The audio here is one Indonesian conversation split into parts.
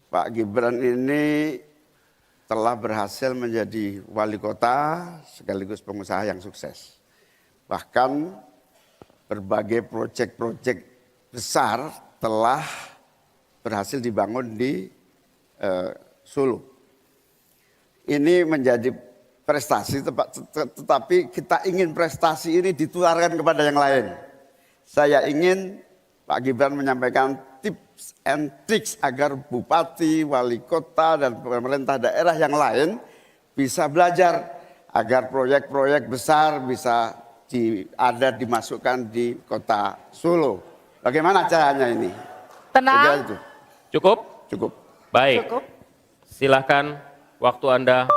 Pak Gibran ini telah berhasil menjadi wali kota sekaligus pengusaha yang sukses. Bahkan berbagai proyek-proyek besar telah berhasil dibangun di Solo. Ini menjadi prestasi, tetapi kita ingin prestasi ini ditularkan kepada yang lain. Saya ingin Pak Gibran menyampaikan tips and tricks agar bupati, wali kota, dan pemerintah daerah yang lain bisa belajar agar proyek-proyek besar bisa dimasukkan di kota Solo. Bagaimana caranya ini? Tenang. Cukup? Cukup. Baik. Cukup. Silahkan waktu Anda.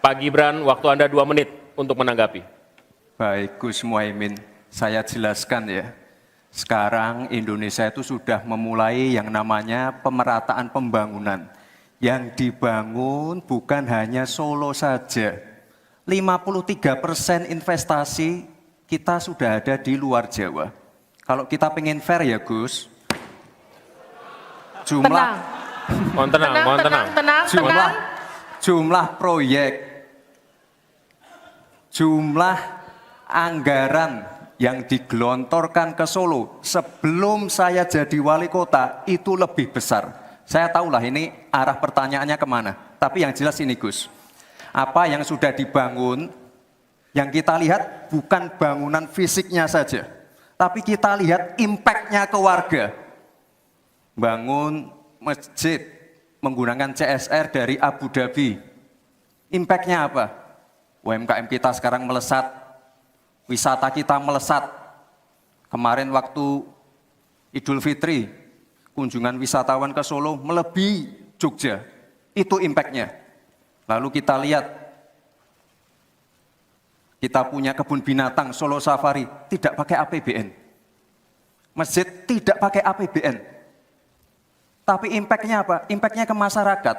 Pak Gibran, waktu Anda 2 menit untuk menanggapi. Baik, Gus Muhaimin, saya jelaskan ya. Sekarang Indonesia itu sudah memulai yang namanya pemerataan pembangunan. Yang dibangun bukan hanya Solo saja. 53% investasi kita sudah ada di luar Jawa. Kalau kita pengen fair ya Gus, jumlah proyek, jumlah anggaran yang digelontorkan ke Solo sebelum saya jadi wali kota itu lebih besar. Saya tahulah ini arah pertanyaannya kemana, tapi yang jelas ini Gus, apa yang sudah dibangun, yang kita lihat bukan bangunan fisiknya saja, tapi kita lihat impact-nya ke warga. Bangun masjid menggunakan CSR dari Abu Dhabi, impact-nya apa? UMKM kita sekarang melesat, wisata kita melesat. Kemarin waktu Idul Fitri, kunjungan wisatawan ke Solo melebihi Jogja, itu impact-nya. Lalu kita lihat, kita punya kebun binatang Solo Safari, tidak pakai APBN. Masjid tidak pakai APBN. Tapi impact-nya apa? Impact-nya ke masyarakat.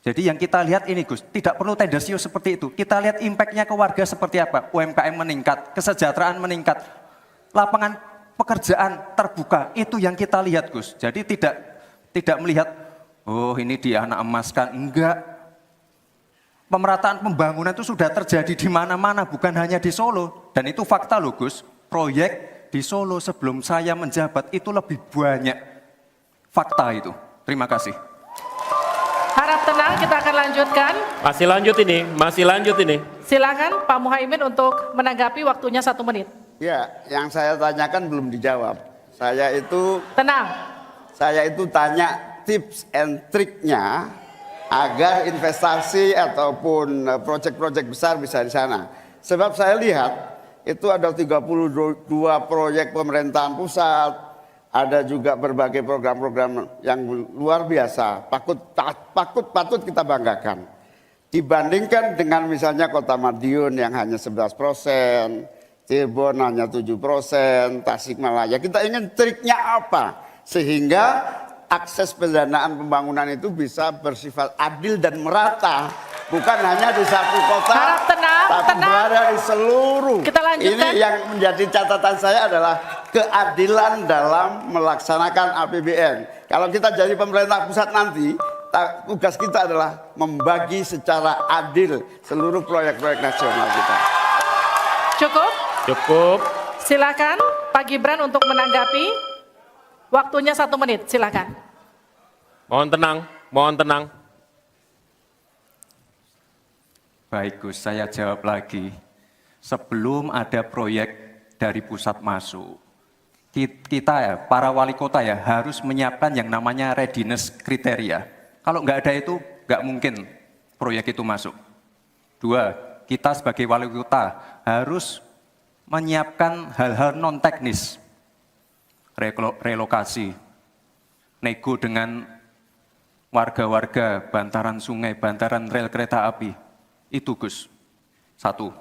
Jadi yang kita lihat ini Gus, tidak perlu tendensius seperti itu. Kita lihat impact-nya ke warga seperti apa? UMKM meningkat, kesejahteraan meningkat, lapangan pekerjaan terbuka. Itu yang kita lihat Gus. Jadi tidak melihat, oh ini dia anak emaskan. Enggak. Pemerataan pembangunan itu sudah terjadi di mana-mana, bukan hanya di Solo. Dan itu fakta loh Gus, proyek di Solo sebelum saya menjabat itu lebih banyak. Fakta itu. Terima kasih. Harap tenang, kita akan lanjutkan. Masih lanjut ini. Silakan Pak Muhaimin untuk menanggapi, waktunya 1 menit. Ya, yang saya tanyakan belum dijawab. Tenang. Saya itu tanya tips and triknya agar investasi ataupun proyek-proyek besar bisa di sana. Sebab saya lihat itu ada 32 proyek pemerintahan pusat, ada juga berbagai program-program yang luar biasa, patut kita banggakan. Dibandingkan dengan misalnya Kota Madiun yang hanya 11%, Cirebon hanya 7%, Tasikmalaya. Kita ingin triknya apa? Sehingga akses pendanaan pembangunan itu bisa bersifat adil dan merata. Bukan hanya di satu kota, tapi berada di seluruh. Kita lanjutkan. Ini yang menjadi catatan saya adalah keadilan dalam melaksanakan APBN. Kalau kita jadi pemerintah pusat nanti, tugas kita adalah membagi secara adil seluruh proyek-proyek nasional kita. Cukup. Silakan Pak Gibran untuk menanggapi. Waktunya 1 menit, silakan. Mohon tenang. Baik Gus, saya jawab lagi. Sebelum ada proyek dari pusat masuk, kita ya, para wali kota ya harus menyiapkan yang namanya readiness kriteria. Kalau nggak ada itu, nggak mungkin proyek itu masuk. 2, kita sebagai wali kota harus menyiapkan hal-hal non teknis, relokasi, nego dengan warga-warga, bantaran sungai, bantaran rel kereta api. Itu Gus, 1.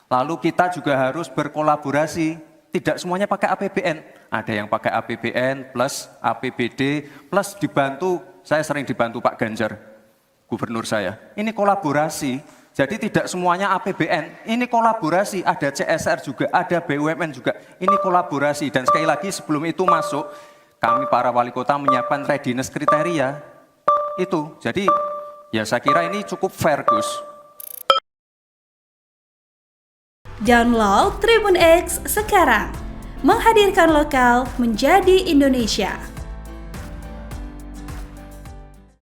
Lalu kita juga harus berkolaborasi, tidak semuanya pakai APBN. Ada yang pakai APBN plus APBD plus dibantu, saya sering dibantu Pak Ganjar, gubernur saya. Ini kolaborasi, jadi tidak semuanya APBN, ini kolaborasi, ada CSR juga, ada BUMN juga, ini kolaborasi. Dan sekali lagi sebelum itu masuk, kami para wali kota menyiapkan readiness kriteria. Itu, jadi ya saya kira ini cukup fair, Gus. Download Tribun X sekarang, menghadirkan lokal menjadi Indonesia.